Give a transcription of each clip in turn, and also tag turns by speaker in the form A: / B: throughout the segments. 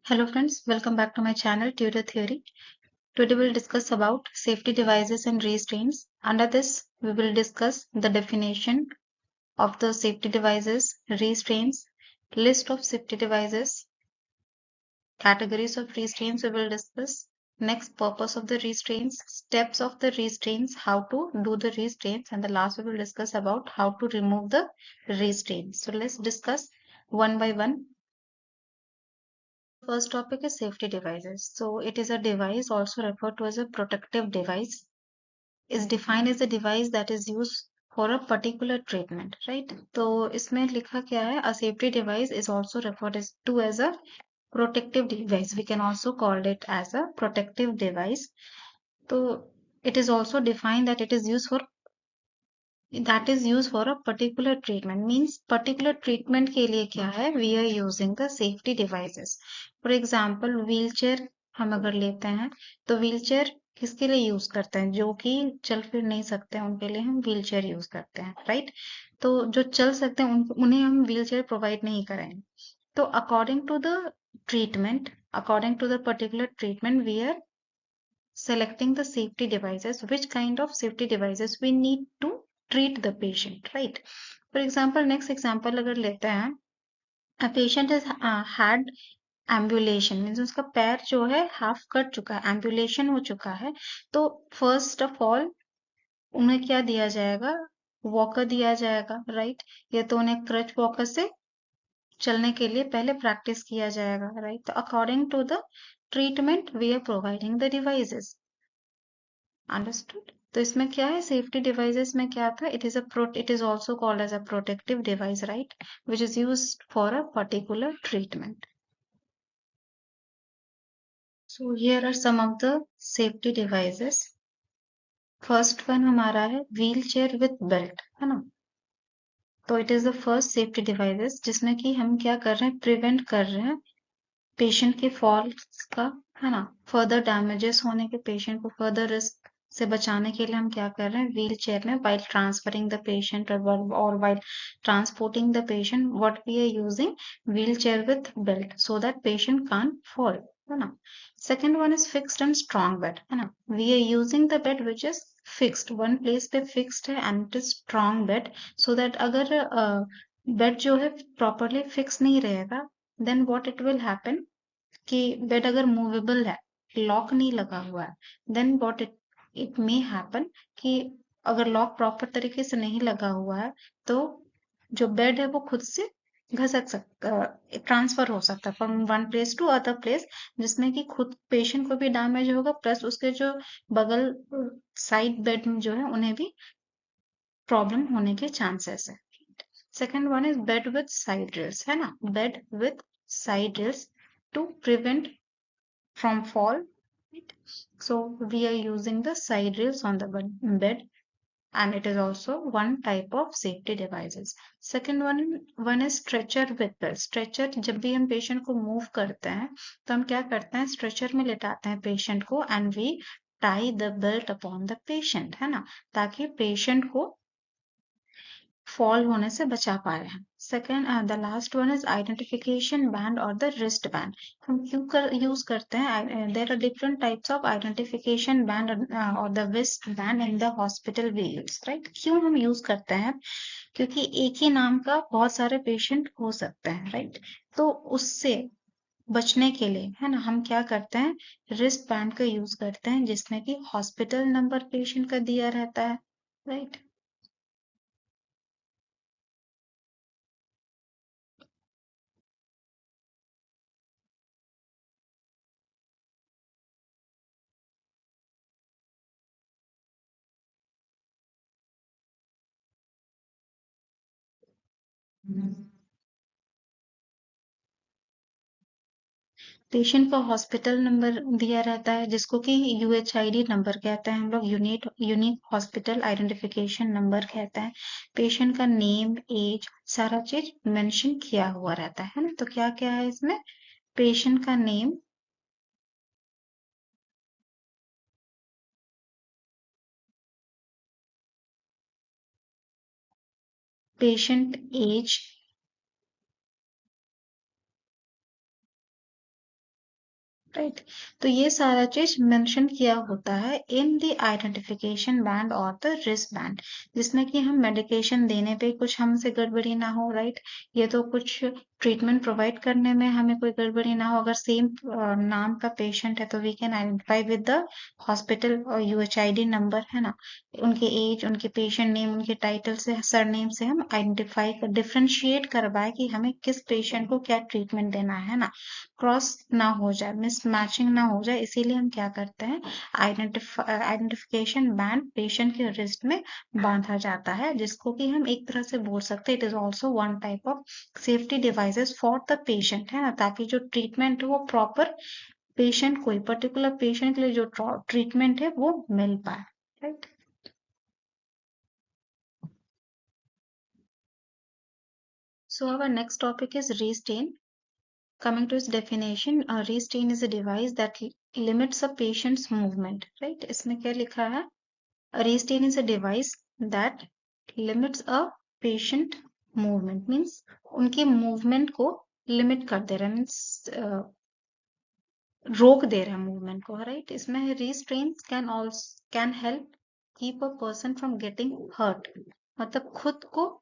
A: Hello friends, welcome back to my channel Tutor Theory. Today we'll discuss about safety devices and restraints. Under this, we will discuss the definition of the safety devices, restraints, list of safety devices, categories of restraints we will discuss. Next, purpose of the restraints, steps of the restraints, how to do the restraints, and the last we will discuss about how to remove the restraints. So let's discuss one by one. First topic is safety devices. So it is a device also referred to as a protective device. Is defined as a device that is used for a particular treatment, right? तो इसमें लिखा क्या है? A safety device is also referred to as a protective device. We can also call it as a protective device. So it is also defined that it is used for a particular treatment. Means particular treatment के लिए क्या है? We are using the safety devices. For example, wheelchair हम अगर लेते हैं तो wheelchair किसके लिए यूज करते हैं? जो कि चल फिर नहीं सकते हैं उनके लिए हम wheelchair यूज करते हैं, राइट? तो जो चल सकते हैं उन्हें हम wheelchair प्रोवाइड नहीं करेंगे. तो according to the particular treatment, we are selecting the safety devices, which kind of safety devices we need to treat the patient, right? For example, next example अगर लेते हैं, a patient has had ambulation, means उसका पैर जो है half cut चुका है, ambulation हो चुका है. तो फर्स्ट ऑफ ऑल उन्हें क्या दिया जाएगा? वॉकर दिया जाएगा, राइट? या तो उन्हें क्रच वॉकर से चलने के लिए पहले प्रैक्टिस किया जाएगा, राइट? तो according to the treatment we are providing the devices. Understood. तो इसमें क्या है? सेफ्टी डिवाइसेस में क्या था? It is also called as a protective device, right? Which is used for a particular treatment. So here are some of the safety devices. First one हमारा है wheelchair with belt, है ना? तो it is the first safety devices जिसमें कि हम क्या कर रहे हैं? प्रिवेंट कर रहे हैं पेशेंट के फॉल्स का, है ना? फर्दर डैमेजेस होने के, पेशेंट को फर्दर रिस्क से बचाने के लिए हम क्या कर रहे हैं? व्हील चेयर में वाइल ट्रांसफरिंग द पेशेंट और while transporting the patient, what we are using wheelchair with belt so that patient can't fall, है ना? Second one is fixed and strong bed, है ना? We are using the bed which is fixed, one place पे fixed है and it is strong bed, so that अगर bed जो है properly fix नहीं रहेगा, then what it will happen कि बेड अगर मूवेबल है, लॉक नहीं लगा हुआ है, then what it may happen कि अगर लॉक प्रॉपर तरीके से नहीं लगा हुआ है तो जो बेड है वो खुद से घसक सकता, ट्रांसफर हो सकता है from one place to other place, जिसमें कि खुद पेशेंट को भी डैमेज होगा प्लस उसके जो बगल साइड बेड में जो है उन्हें भी प्रॉब्लम होने के चांसेस है. Second one is bed with side rails, है ना? Bed with side rails to prevent from fall. Right? So we are using the side rails on the bed, and it is also one type of safety devices. Second one is stretcher with belt. Stretcher जब भी हम patient को move करते हैं तो हम क्या करते हैं? स्ट्रेचर में लेटाते हैं पेशेंट को and we tie the belt upon the patient, है ना? ताकि पेशेंट को फॉल होने से बचा पाए हैं. Second, the last one is identification band और द रिस्ट बैंड. हम क्यों यूज करते हैं? There are different types of identification band और the wrist band in the hospital we use, right? क्यों हम यूज करते हैं? क्योंकि एक ही नाम का बहुत सारे पेशेंट हो सकते हैं, राइट? तो उससे बचने के लिए, है ना, हम क्या करते हैं? रिस्ट बैंड का यूज करते हैं जिसमें कि हॉस्पिटल नंबर पेशेंट का दिया रहता है, राइट? पेशेंट का हॉस्पिटल नंबर दिया रहता है जिसको कि यूएचआईडी नंबर कहते हैं हम लोग, यूनिक हॉस्पिटल आइडेंटिफिकेशन नंबर कहते हैं. पेशेंट का नेम, एज, सारा चीज मेंशन किया हुआ रहता है ना? तो क्या क्या है इसमें? पेशेंट का नेम, पेशेंट एज, राइट। तो ये सारा चीज मेंशन किया होता है इन द आइडेंटिफिकेशन बैंड और द रिस्क बैंड, जिसमें कि हम मेडिकेशन देने पे कुछ हमसे गड़बड़ी ना हो, राइट। ये तो कुछ ट्रीटमेंट प्रोवाइड करने में हमें कोई गड़बड़ी ना हो। अगर सेम नाम का पेशेंट है तो we can identify with the hospital और यूएचआईडी नंबर, है ना। उनके एज, उनके पेशेंट नेम, उनके टाइटल से, सरनेम से हम आइडेंटिफाई कर, डिफ्रेंशिएट करवाए कि हमें किस पेशेंट को क्या ट्रीटमेंट देना है ना। क्रॉस ना हो जाए, मिसमैचिंग ना हो जाए, इसीलिए हम क्या करते हैं, आइडेंटिफिकेशन बैंड पेशेंट के रिस्ट में बांधा जाता है, जिसको कि हम एक तरह से बोल सकते हैं it is also one type of safety devices for the patient, है ना, ताकि जो ट्रीटमेंट है वो प्रॉपर पेशेंट, कोई पर्टिकुलर पेशेंट के लिए जो ट्रीटमेंट है वो मिल पाए, right. So our next topic is restraint. Coming to its definition, a restraint is a device that limits a patient's movement, right? इसमें क्या लिखा है? A restraint is a device that limits a patient movement, means उनके movement को limit कर दे रहा है, means रोक दे रहा है movement को, right? इसमें restraints can help keep a person from getting hurt, मतलब खुद को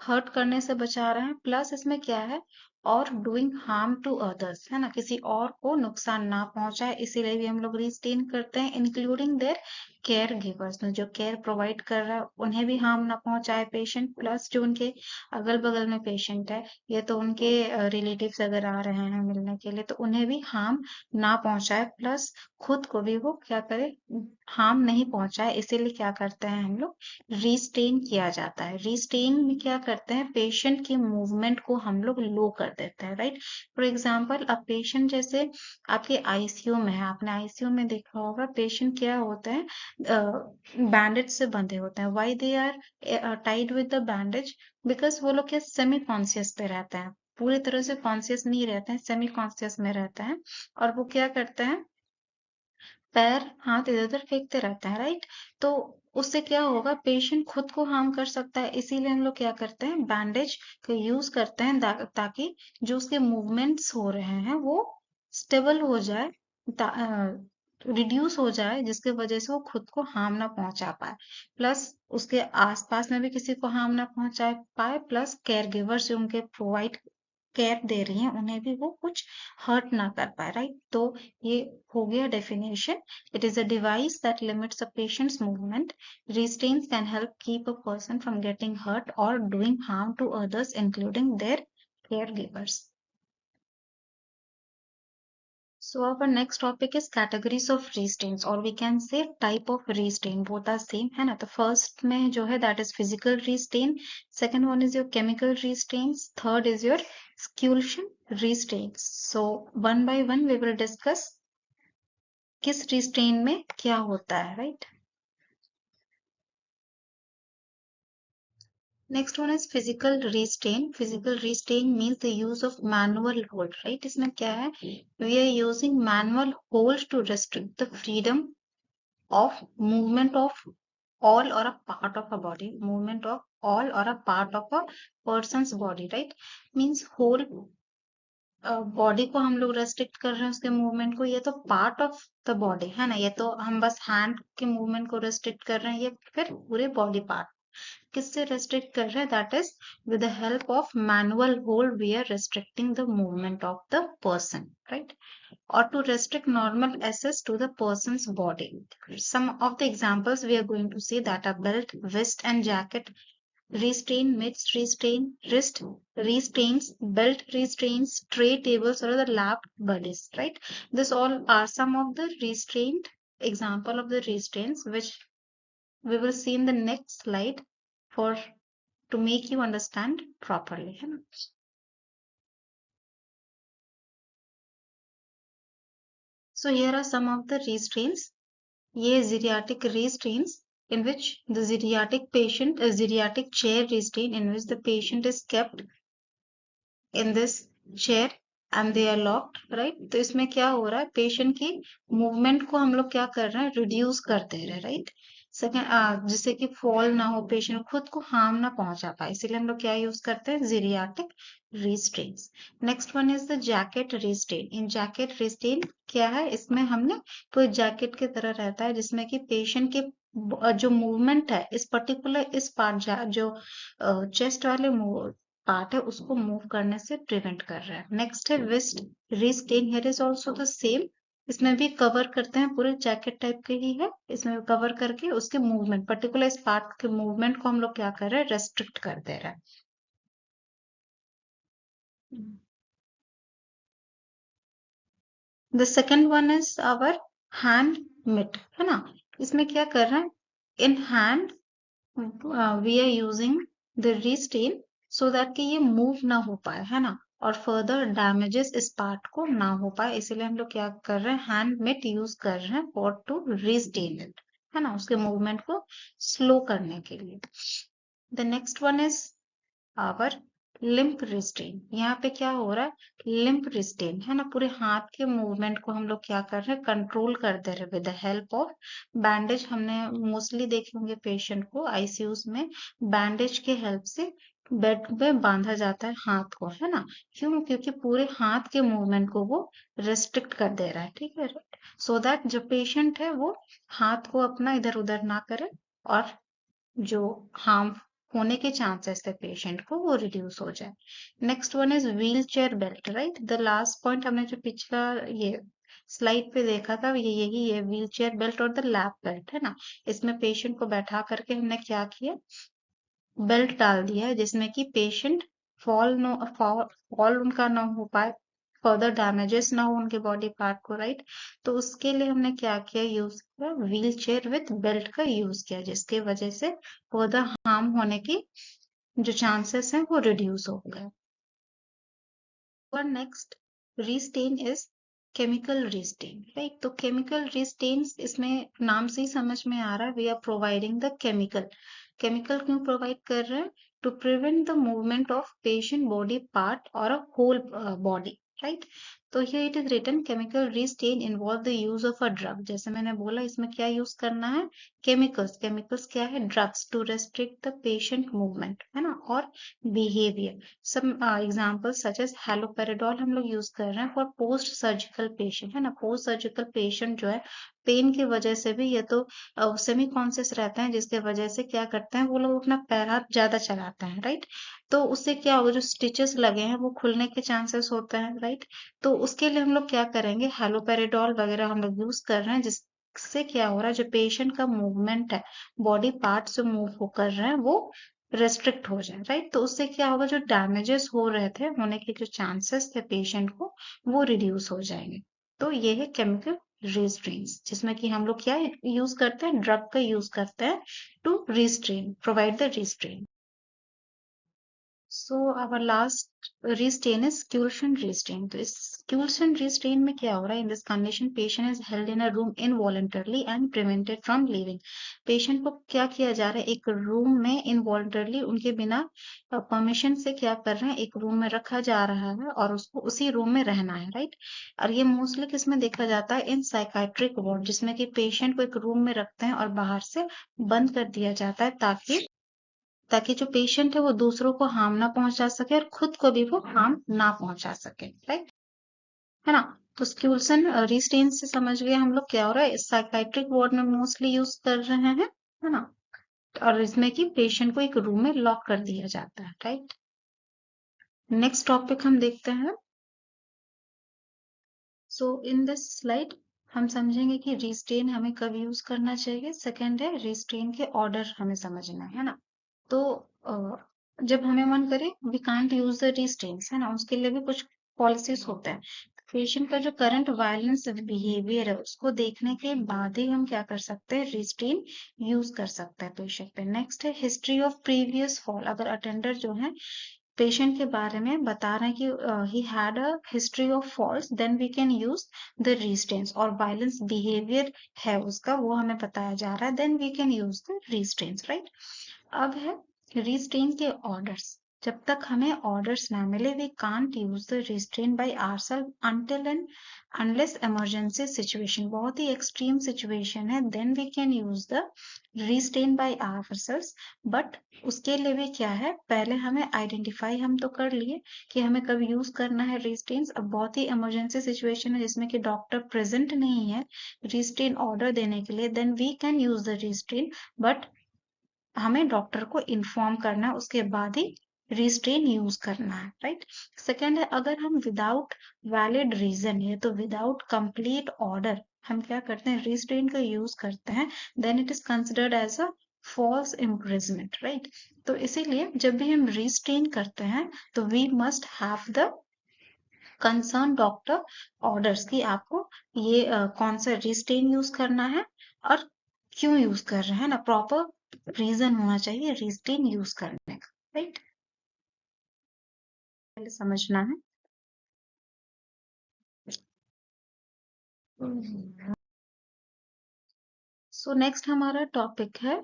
A: हर्ट करने से बचा रहे हैं, प्लस इसमें क्या है, और डूइंग हार्म टू अदर्स, है ना, किसी और को नुकसान ना पहुंचाए, इसीलिए भी हम लोग रिस्ट्रेन करते हैं, इंक्लूडिंग देयर केयर गिवर्स, जो केयर प्रोवाइड कर रहा है उन्हें भी हार्म ना पहुंचाए पेशेंट, प्लस जो उनके अगल बगल में पेशेंट है, ये तो उनके रिलेटिव्स अगर आ रहे हैं मिलने के लिए तो उन्हें भी हार्म ना पहुंचाए, प्लस खुद को भी वो क्या करे, हार्म नहीं पहुंचाए, इसीलिए क्या करते हैं हम लोग, रिस्टेन किया जाता है। रिस्टेन में क्या करते हैं, पेशेंट की मूवमेंट को हम लोग लो कर देते हैं, राइट। फॉर एग्जांपल, अब पेशेंट जैसे आपके आईसीयू में है, आपने आईसीयू में देखा होगा पेशेंट क्या होते हैं, बैंडेज से बंधे होते हैं। Why they are tied with the bandage, because वो लोग क्या सेमी कॉन्शियस पे रहते हैं, पूरी तरह से कॉन्शियस नहीं रहते हैं, सेमी कॉन्शियस में रहते हैं, और वो क्या करते हैं, पैर हाथ इधर उधर फेंकते रहते हैं, राइट। तो उससे क्या होगा, पेशेंट खुद को हार्म कर सकता है, इसीलिए हम लोग क्या करते हैं, बैंडेज का यूज करते हैं, ताकि जो उसके मूवमेंट्स हो रहे हैं वो स्टेबल हो जाए, रिड्यूस हो जाए, जिसके वजह से वो खुद को हार्म ना पहुंचा पाए, प्लस उसके आसपास में भी किसी को हार्म ना पहुंचा पाए, प्लस केयर गिवर्स जो उनके प्रोवाइड केयर दे रही हैं उन्हें भी वो कुछ हर्ट ना कर पाए, राइट। तो ये हो गया definition. It is a device that limits a patients movement. Restraints can help keep a person from getting hurt or doing harm to others, including their caregivers. So our next topic is categories of restraints, or we can say type of restraint. Both are same, है ना। तो first में जो है that is physical restraint, second one is your chemical restraints, third is your expulsion restraints. So one by one we will discuss किस restraint में क्या होता है, right? Next one is physical restraint. Physical restraint means the use of manual hold, right? इसमें क्या है? We are using manual hold to restrict the freedom of movement of all or a part of a body, movement of all or a part of a person's body, right? Means whole body को हम लोग restrict कर रहे हैं, उसके movement को, ये तो पार्ट ऑफ द बॉडी है ना, ये तो हम बस हैंड के मूवमेंट को रेस्ट्रिक्ट कर रहे हैं, ये फिर पूरे बॉडी पार्ट किससे रेस्ट्रिक्ट कर रहे हैं, that is with the help of manual hold we are restricting the movement of the person, right, or to restrict normal access to the person's body. Some of the examples we are going to see that are belt, vest and jacket restraint, midst restraint, wrist restraints, belt restraints, tray tables or the lap buddies, right? This all are some of the restraint example of the restraints which we will see in the next slide for to make you understand properly. So here are some of the restraints. ये geriatric restraints in which the geriatric patient, a geriatric chair restraint in which the patient is kept in this chair and they are locked, right? तो इसमें क्या हो रहा है, patient की movement को हम लोग क्या कर रहे हैं, रिड्यूस कर दे रहे हैं, राइट। सेकेंड, जिससे कि फॉल ना हो, पेशेंट खुद को हार्म ना पहुंचा पाए, इसीलिए हम लोग क्या यूज करते हैं, geriatric restraints. Next one is the jacket restraint. In jacket restraint क्या है, इसमें हमने पूरे जैकेट की तरह रहता है, जिसमें कि पेशेंट के जो मूवमेंट है इस पर्टिकुलर इस पार्ट जो चेस्ट वाले पार्ट है उसको मूव करने से प्रिवेंट कर रहा है। नेक्स्ट है waist restrain. Here is also the same, इसमें भी कवर करते हैं, पूरे जैकेट टाइप के ही है, इसमें कवर करके उसके मूवमेंट, पर्टिकुलर इस पार्ट के मूवमेंट को हम लोग क्या कर रहे हैं, रेस्ट्रिक्ट कर दे रहे हैं। The second one is our hand mitt, है ना। इसमें क्या कर रहे हैं, in hand we are using the restrain so that कि ये मूव ना हो पाए, है ना, और फर्दर डैमेजेस इस पार्ट को ना हो पाए, इसीलिए हम लोग क्या कर रहे हैं, हैंड मिट यूज कर रहे हैं फॉर टू रिस्ट्रेन इट, है ना, उसके मूवमेंट को स्लो करने के लिए। The next one is our limb restrain. यहाँ पे क्या हो रहा है, लिम्प रिस्ट्रेन, है ना, पूरे हाथ के मूवमेंट को हम लोग क्या कर रहे हैं, कंट्रोल कर दे रहे हैं with the help of bandage. हमने मोस्टली देखे होंगे पेशेंट को आईसीयूज में बैंडेज के हेल्प से बेड पे बांधा जाता है हाथ को, है ना, क्यों, क्योंकि पूरे हाथ के मूवमेंट को वो रेस्ट्रिक्ट कर दे रहा है, ठीक है, सो दैट जो पेशेंट है वो हाथ को अपना इधर उधर ना करे, और जो हार्म होने के चांसेस थे पेशेंट को वो रिड्यूस हो जाए। Next one is wheel chair belt, right. The last point हमने जो पिछला ये स्लाइड पे देखा था ये यही है, व्हील चेयर बेल्ट और द लैप बेल्ट, है ना। इसमें पेशेंट को बैठा करके हमने क्या किया, बेल्ट डाल दिया है, जिसमें कि पेशेंट फॉल उनका ना हो पाए, फर्दर डैमेजेस ना हो उनके बॉडी पार्ट को, राइट। तो उसके लिए हमने क्या किया, यूज किया व्हील चेयर विथ बेल्ट का यूज किया, जिसके वजह से फर्दर हार्म होने की जो चांसेस हैं वो रिड्यूस हो गए। और next restraint is chemical restraint, right. तो केमिकल रिस्टेन इसमें नाम से ही समझ में आ रहा है, we are providing the chemical. Chemical क्यों प्रोवाइड कर रहे हैं, to prevent the movement of patient body part और अ होल बॉडी, राइट। तो here it is written chemical restraint involve the use of a drug, जैसे मैंने बोला इसमें क्या यूज करना है, केमिकल्स। केमिकल्स क्या है, drugs, to restrict the patient movement, है ना, और behaviour. Some example such as haloperidol हम लोग यूज कर रहे हैं फॉर पोस्ट सर्जिकल पेशेंट, है ना। पोस्ट सर्जिकल पेशेंट जो है पेन की वजह से भी ये तो सेमी कॉन्शियस रहते हैं, जिसके वजह से क्या करते हैं वो लोग अपना पैर हाथ ज्यादा चलाते हैं, राइट। तो उससे क्या होगा, जो स्टिचेस लगे हैं वो खुलने के चांसेस होते हैं, राइट। तो उसके लिए हम लोग क्या करेंगे, हैलोपेरिडोल वगैरह हम लोग यूज कर रहे हैं, जिससे क्या हो रहा है, जो पेशेंट का मूवमेंट है, बॉडी पार्ट से मूव हो कर रहे हैं वो रेस्ट्रिक्ट हो जाए, राइट। तो उससे क्या होगा, जो डैमेजेस हो रहे थे, होने के जो चांसेस थे पेशेंट को, वो रिड्यूस हो जाएंगे। तो ये है केमिकल रिस्ट्रेन्स, जिसमें कि हम लोग क्या यूज करते हैं, ड्रग का यूज करते हैं to restrain, provide the restrain. So our last restrain is exclusion restrain. तो इस एक्सक्लूशन रिस्ट्रेन में क्या हो रहा है, in this condition patient is held in a room involuntarily and prevented from leaving. Patient को क्या किया जा रहा है, एक रूम में इनवॉलंटरली उनके बिना परमिशन से क्या कर रहे हैं, एक रूम में रखा जा रहा है और उसको उसी रूम में रहना है, राइट। और ये मोस्टली किसमें देखा जाता है, इन साइकाट्रिक वार्ड, जिसमें कि पेशेंट को एक रूम में रखते हैं और बाहर से बंद कर दिया जाता है, ताकि जो पेशेंट है वो दूसरों को हार्म ना पहुंचा सके और खुद को भी वो हार्म ना पहुंचा सके, राइट, है ना। तो स्क्यूल्सन रिस्ट्रेन से समझ गए हम लोग क्या हो रहा है, साइकाइट्रिक वार्ड में मोस्टली यूज कर रहे हैं, है ना। और इसमें कि पेशेंट को एक रूम में लॉक कर दिया जाता है, राइट। नेक्स्ट टॉपिक हम देखते हैं। सो इन दिस स्लाइड हम समझेंगे कि रिस्ट्रेन हमें कब यूज करना चाहिए। सेकंड है रिस्ट्रेन के ऑर्डर हमें समझना है ना। तो जब हमें मन करे वी कांट यूज द रिस्ट्रेन्स, है ना, उसके लिए भी कुछ पॉलिसीज होते हैं। पेशेंट का जो करंट वायलेंस बिहेवियर है उसको देखने के बाद ही हम क्या कर सकते हैं, रिस्ट्रेन यूज कर सकते हैं पेशेंट पे। नेक्स्ट है हिस्ट्री ऑफ प्रीवियस फॉल। अगर अटेंडर जो है पेशेंट के बारे में बता रहे हैं कि he had a history of falls, then we can use the restraints. और वायलेंस बिहेवियर है उसका, वो हमें बताया जा रहा है, then we can use the restraints, right. अब है रिस्ट्रेन के ऑर्डर्स। जब तक हमें ऑर्डर्स ना मिले we can't use the restrain by ourself until and unless emergency situation, बहुत ही एक्सट्रीम सिचुएशन है, then we can use the restrain by ourself. But उसके लिए भी क्या है, पहले हमें आइडेंटिफाई हम तो कर लिए कि हमें कब यूज करना है रिस्ट्रेन। अब बहुत ही इमरजेंसी सिचुएशन है जिसमें कि डॉक्टर प्रेजेंट नहीं है रिस्ट्रेन ऑर्डर देने के लिए, then we can use the restrain, but हमें डॉक्टर को इन्फॉर्म करना है, उसके बाद ही रिस्ट्रेन यूज करना है, राइट। सेकेंड है, अगर हम विदाउट वैलिड रीजन है तो विदाउट कंप्लीट ऑर्डर हम क्या करते हैं, रिस्ट्रेन का यूज करते हैं, then it is considered as a false imprisonment, right. तो इसीलिए जब भी हम रिस्ट्रेन करते हैं तो we must have the concern doctor orders की आपको ये कौन सा रिस्ट्रेन यूज करना है और क्यों यूज कर रहे हैं ना, प्रॉपर रीजन होना चाहिए रिस्ट्रेन यूज करने का, राइट। पहले समझना है। सो नेक्स्ट हमारा टॉपिक है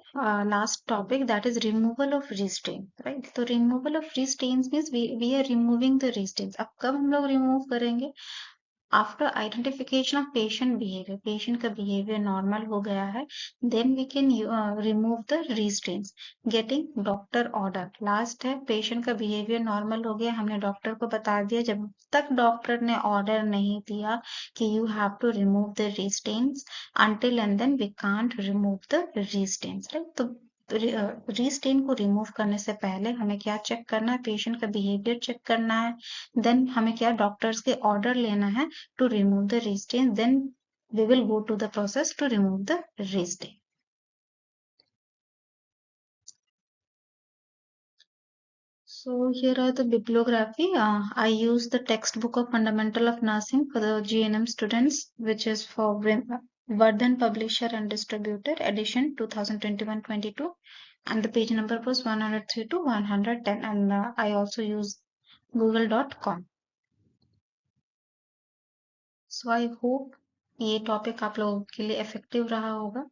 A: last topic, that is removal of restraint, right. तो removal of restraints means we are removing the restraints. अब कब हम लोग रिमूव करेंगे, after identification of patient behaviour, patient का बिहेवियर नॉर्मल हो गया है, then we can remove the restraints, getting doctor order. Last है, पेशेंट का बिहेवियर नॉर्मल हो गया, हमने डॉक्टर को बता दिया, जब तक डॉक्टर ने ऑर्डर नहीं दिया कि you have to remove the restraints, until and then we can't remove the restraints, right। तो रिस्ट्रेन को रिमूव करने से पहले हमें क्या चेक करना है, पेशेंट का बिहेवियर चेक करना है, देन हमें क्या डॉक्टर्स के ऑर्डर लेना है to remove the restrain, then we will go to the process to remove the restraint. So here are the bibliography. I use the textbook of Fundamental of Nursing for the GNM students, which is for Vardhan Publisher and Distributor, edition 2021-22, and the page number was 103 to 110, and I also use google.com. So I hope ये topic आप लोगों के लिए effective रहा होगा,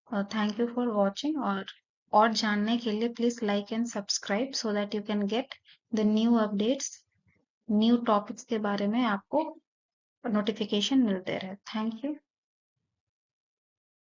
A: और thank you for watching. और जानने के लिए please like and subscribe so that you can get the new updates, new topics के बारे में आपको नोटिफिकेशन मिलते रहे। Thank you.